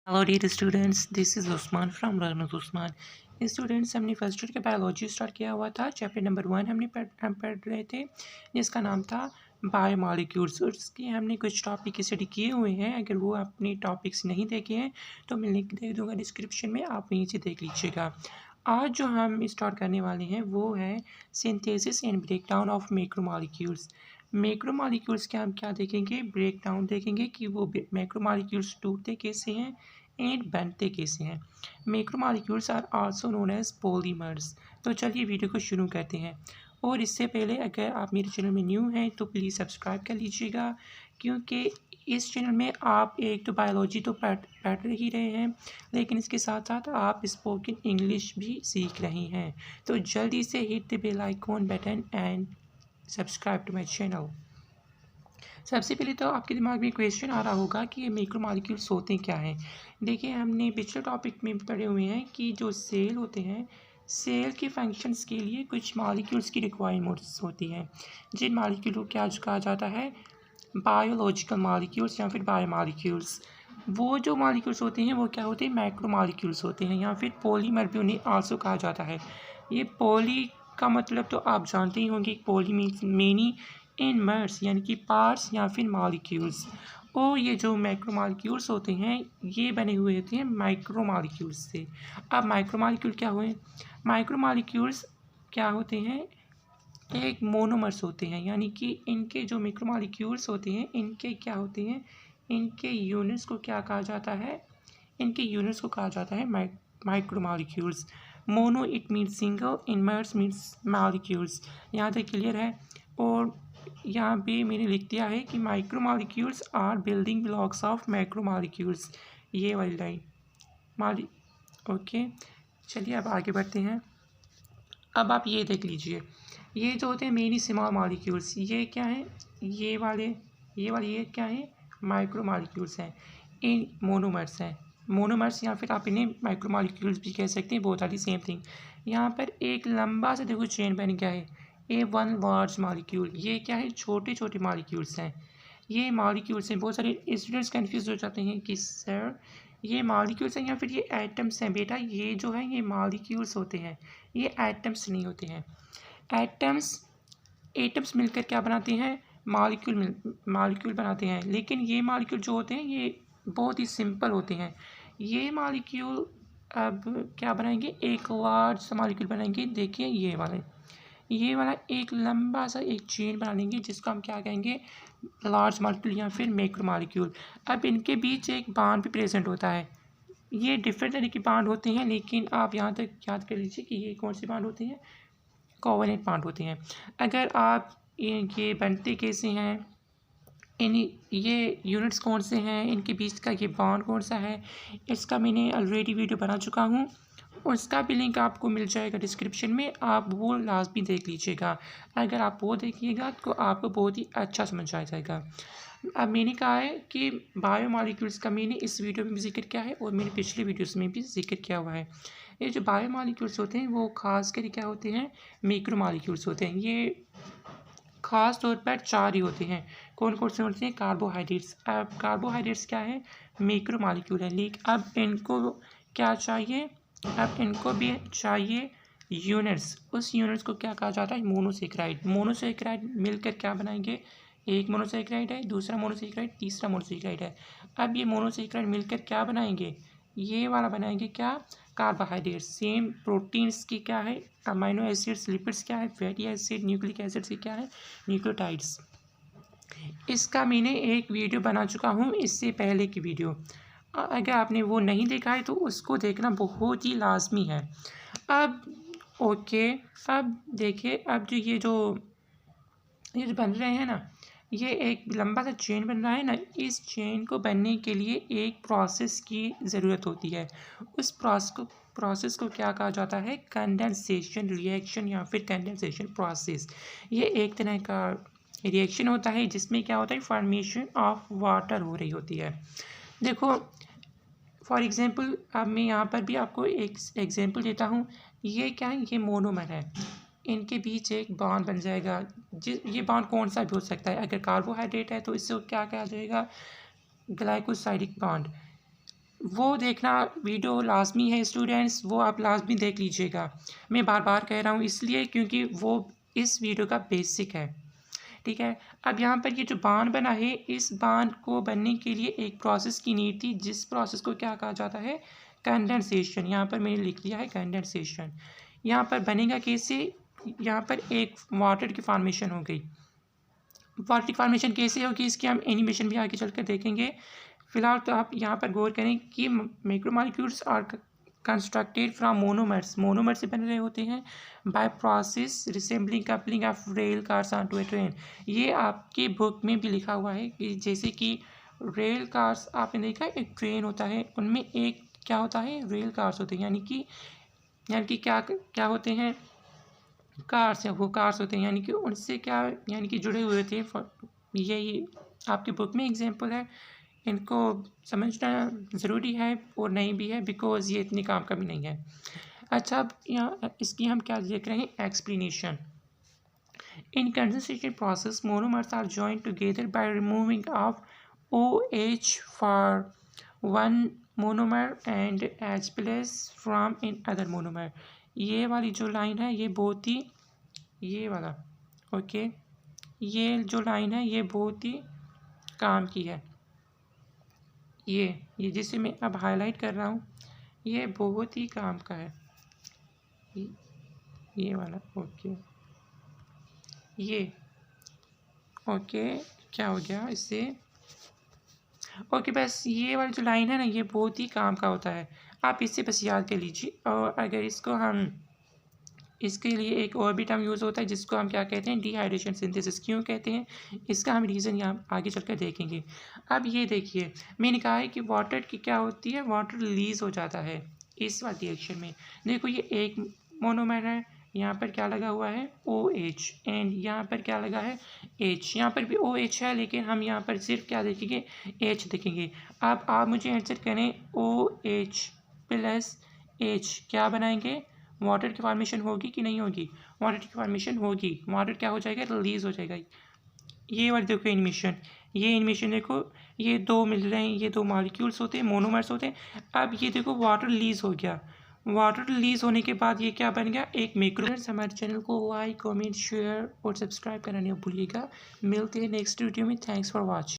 Hello dear students, this is Usman from Rahmat Usman. Students, हमने first year का biology start किया हुआ था। चैप्टर नंबर 1 हम पढ़ रहे थे, जिसका नाम था बायोमॉलिक्यूल्स। और उसके हमने कुछ टॉपिक स्टडी किए हुए हैं। अगर वो अपने टॉपिक्स नहीं देखे हैं तो मैं लिंक दे दूँगा डिस्क्रिप्शन में, आप वहीं से देख लीजिएगा। आज जो हम स्टार्ट करने वाले हैं वो है synthesis and breakdown of macromolecules. Macromolecules के हम क्या देखेंगे, ब्रेकडाउन देखेंगे कि वो मैक्रोमॉलिक्यूल्स टूटते कैसे हैं एंड बनते कैसे हैं। Macromolecules are also known as polymers. तो चलिए वीडियो को शुरू करते हैं। और इससे पहले अगर आप मेरे चैनल में न्यू हैं तो प्लीज़ सब्सक्राइब कर लीजिएगा, क्योंकि इस चैनल में आप एक तो बायोलॉजी तो पढ़ ही रहे हैं, लेकिन इसके साथ साथ आप स्पोकन इंग्लिश भी सीख रहे हैं। तो जल्दी से hit the bell icon button and subscribe to my channel. सबसे पहले तो आपके दिमाग में क्वेश्चन आ रहा होगा कि ये मैक्रोमॉलिक्यूल्स होते क्या हैं। देखिए, हमने पिछले टॉपिक में पढ़े हुए हैं कि जो सेल होते हैं, सेल के फंक्शंस के लिए कुछ मॉलिक्यूल्स की रिक्वायरमेंट्स होती हैं, जिन मॉलिक्यूल को क्या कहा जाता है, बायोलॉजिकल मॉलिक्यूल्स या फिर बायोमॉलिक्यूल्स। वो जो मॉलिक्यूल्स होते हैं वो क्या होते हैं, मैक्रोमॉलिक्यूल्स होते हैं, या फिर पॉलीमर भी उन्हें आल्सो कहा जाता है। ये पॉली का मतलब तो आप जानते ही होंगे, पॉली मीन्स मेनी इन मर्स यानी कि पार्ट्स या फिर मॉलिक्यूल्स। और ये जो मैक्रोमॉलिक्यूल्स होते हैं ये बने हुए होते हैं माइक्रोमॉलिक्यूल्स से। अब माइक्रोमॉलिक्यूल क्या हुए, माइक्रोमॉलिक्यूल्स क्या होते हैं, एक मोनोमर्स होते हैं, यानी कि इनके जो मैक्रोमॉलिक्यूल्स होते हैं इनके क्या होते हैं, इनके यूनिट्स को क्या कहा जाता है, इनके यूनिट्स को कहा जाता है micromolecules. Mono it means single, इनमर्स मीन्स मॉलिक्यूल्स। यहाँ तक क्लियर है। और यहाँ पे मैंने लिख दिया है कि micromolecules are building blocks of macromolecules, ये वाली लाइन मॉलि ओके। चलिए अब आगे बढ़ते हैं। अब आप ये देख लीजिए, ये जो होते हैं मेनी स्मॉल मॉलिक्यूल्स, ये क्या है, ये क्या है, माइक्रो मॉलिक्यूल्स हैं, इन मोनोमर्स हैं। मोनोमर्स या फिर आप इन्हें माइक्रो मॉलिक्यूल्स भी कह सकते हैं, बहुत आर सेम थिंग। यहाँ पर एक लंबा सा देखो चेन बन गया है, ए वन लार्ज मॉलिक्यूल। ये क्या है, छोटे छोटे मॉलिक्यूल्स हैं, ये मॉलिक्यूल्स हैं। बहुत सारे स्टूडेंट्स कन्फ्यूज हो जाते हैं कि सर ये मॉलिक्यूल्स हैं या फिर ये एटम्स हैं। बेटा, ये जो है ये मॉलिक्यूल्स होते हैं, ये एटम्स नहीं होते हैं। एटम्स मिलकर क्या बनाते हैं, मॉलिक्यूल बनाते हैं। लेकिन ये मॉलिक्यूल जो होते हैं ये बहुत ही सिंपल होते हैं। ये मॉलिक्यूल अब क्या बनाएंगे, एक लार्ज सा मॉलिक्यूल बनाएंगे। देखिए ये वाला एक लंबा सा एक चेन बना लेंगे, जिसको हम क्या कहेंगे, लार्ज मॉलिक्यूल या फिर मैक्रो मॉलिक्यूल। अब इनके बीच एक बॉन्ड भी प्रेजेंट होता है। ये डिफरेंट तरह के बॉन्ड होते हैं, लेकिन आप यहाँ तक याद कर लीजिए कि ये कौन से बॉन्ड होते हैं, कोवेलेंट बॉन्ड होते हैं। अगर आप ये बनते कैसे हैं, इन ये यूनिट्स कौन से हैं, इनके बीच का ये बॉन्ड कौन सा है, इसका मैंने ऑलरेडी वीडियो बना चुका हूँ, उसका भी लिंक आपको मिल जाएगा डिस्क्रिप्शन में, आप वो लाजमी देख लीजिएगा। अगर आप वो देखिएगा तो आपको बहुत ही अच्छा समझ आ जाएगा। अब मैंने कहा है कि बायोमॉलिक्यूल्स का मैंने इस वीडियो में भी जिक्र किया है और मैंने पिछले वीडियोस में भी जिक्र किया हुआ है। ये जो बायोमॉलिक्यूल्स होते हैं वो खास कर क्या होते हैं, मैक्रोमॉलिक्यूल्स होते हैं। ये ख़ास तौर पर 4 ही होते हैं। कौन कौन से होते हैं, कार्बोहाइड्रेट्स। अब कार्बोहाइड्रेट्स क्या है, मैक्रोमॉलिक्यूल है। लेकिन अब इनको क्या चाहिए, अब इनको भी चाहिए यूनिट्स। उस यूनिट्स को क्या कहा जाता है, मोनोसेक्राइड। मोनोसेक्राइड मिलकर क्या बनाएंगे, एक मोनोसेक्राइड है, दूसरा मोनोसेक्राइड, तीसरा मोनोसेक्राइड है। अब ये मोनोसेक्राइड मिलकर क्या बनाएंगे, ये वाला बनाएंगे क्या, कार्बोहाइड्रेट्स। सेम प्रोटीन्स की क्या है, अमाइनो एसिड्स, लिपिड्स क्या है, फैटी एसिड, न्यूक्लिक एसिड्स की क्या है, न्यूक्लियोटाइड्स। इसका मैंने एक वीडियो बना चुका हूँ, इससे पहले की वीडियो। अगर आपने वो नहीं देखा है तो उसको देखना बहुत ही लाजमी है। अब ओके, अब देखिए, अब जो ये जो बन रहे हैं ना, ये एक लंबा सा चेन बन रहा है ना, इस चेन को बनने के लिए एक प्रोसेस की ज़रूरत होती है। उस प्रोसेस को क्या कहा जाता है, कंडेंसेशन रिएक्शन या फिर कंडेंसेशन प्रोसेस। ये एक तरह का रिएक्शन होता है जिसमें क्या होता है, फॉर्मेशन ऑफ वाटर हो रही होती है। देखो, फॉर एग्ज़ाम्पल अब मैं यहाँ पर भी आपको एक एग्ज़ाम्पल देता हूँ। ये क्या है, ये मोनोमर है, इनके बीच एक बॉन्ड बन जाएगा। ये बॉन्ड कौन सा भी हो सकता है। अगर कार्बोहाइड्रेट है तो इससे क्या कहा जाएगा, ग्लाइकोसाइडिक बॉन्ड। वो देखना वीडियो लाजमी है स्टूडेंट्स, वो आप लाजमी देख लीजिएगा। मैं बार बार कह रहा हूँ इसलिए क्योंकि वो इस वीडियो का बेसिक है, ठीक है। अब यहाँ पर ये जो बांध बना है, इस बांध को बनने के लिए एक प्रोसेस की नीड थी, जिस प्रोसेस को क्या कहा जाता है, कंडेंसेशन। यहाँ पर मैंने लिख लिया है कंडेंसेशन। यहाँ पर बनेगा कैसे, यहाँ पर एक वाटर की फॉर्मेशन हो गई। वाटर की फॉर्मेशन कैसे होगी इसकी हम एनिमेशन भी आगे चलकर देखेंगे। फिलहाल तो आप यहाँ पर गौर करें कि macromolecules are constructed from monomers, monomer से बन रहे होते हैं by process resembling coupling of rail cars on to a train. ये आपके बुक में भी लिखा हुआ है कि जैसे कि रेल कार्स आपने देखा एक ट्रेन होता है, उनमें एक क्या होता है, रेल कार्स होते हैं, यानी कि क्या क्या होते हैं, कार्स है, वो कार्स होते हैं, यानी कि उनसे क्या, यानी कि जुड़े हुए थे। यही आपके बुक में एग्जांपल है, इनको समझना ज़रूरी है और नहीं भी है, बिकॉज ये इतनी काम का भी नहीं है। अच्छा, अब यहाँ इसकी हम क्या देख रहे हैं, explanation. In condensation process monomers are joined together by removing of OH for one monomer and H plus from in other monomer. ये वाली जो लाइन है ये बहुत ही, ये वाला, ओके, ये जो लाइन है ये बहुत ही काम की है। ये जिसे मैं अब हाईलाइट कर रहा हूँ ये बहुत ही काम का है, ये वाला, ओके, ये ओके, क्या हो गया इससे, ओके, बस ये वाली जो लाइन है ना ये बहुत ही काम का होता है, आप इससे बस याद कर लीजिए। और अगर इसको हम, इसके लिए एक और भी टर्म यूज़ होता है जिसको हम क्या कहते हैं, डिहाइड्रेशन सिंथेसिस। क्यों कहते हैं इसका हम रीज़न यहाँ आगे चलकर देखेंगे। अब ये देखिए मैंने कहा है कि वाटर की क्या होती है, वाटर रिलीज हो जाता है इस वाले रिएक्शन में। देखो ये एक मोनोमर है, यहाँ पर क्या लगा हुआ है OH, एंड यहाँ पर क्या लगा है H, यहाँ पर भी OH है लेकिन हम यहाँ पर सिर्फ क्या देखेंगे, H देखेंगे। अब आप मुझे आंसर करें, OH प्लस H क्या बनाएंगे, वाटर की फॉर्मेशन होगी कि नहीं होगी, वाटर की फॉर्मेशन होगी, वाटर क्या हो जाएगा, रिलीज हो जाएगा। ये वाली देखो एनिमेशन, ये एनिमेशन देखो, ये दो मिल रहे हैं, ये दो मॉलिक्यूल्स होते हैं, मोनोमर्स होते हैं। अब ये देखो वाटर रिलीज हो गया, वाटर रिलीज होने के बाद ये क्या बन गया, एक मैक्रो। हमारे चैनल को लाइक कमेंट शेयर और सब्सक्राइब करना नहीं भूलिएगा। मिलते हैं नेक्स्ट वीडियो में, थैंक्स फॉर वॉचिंग।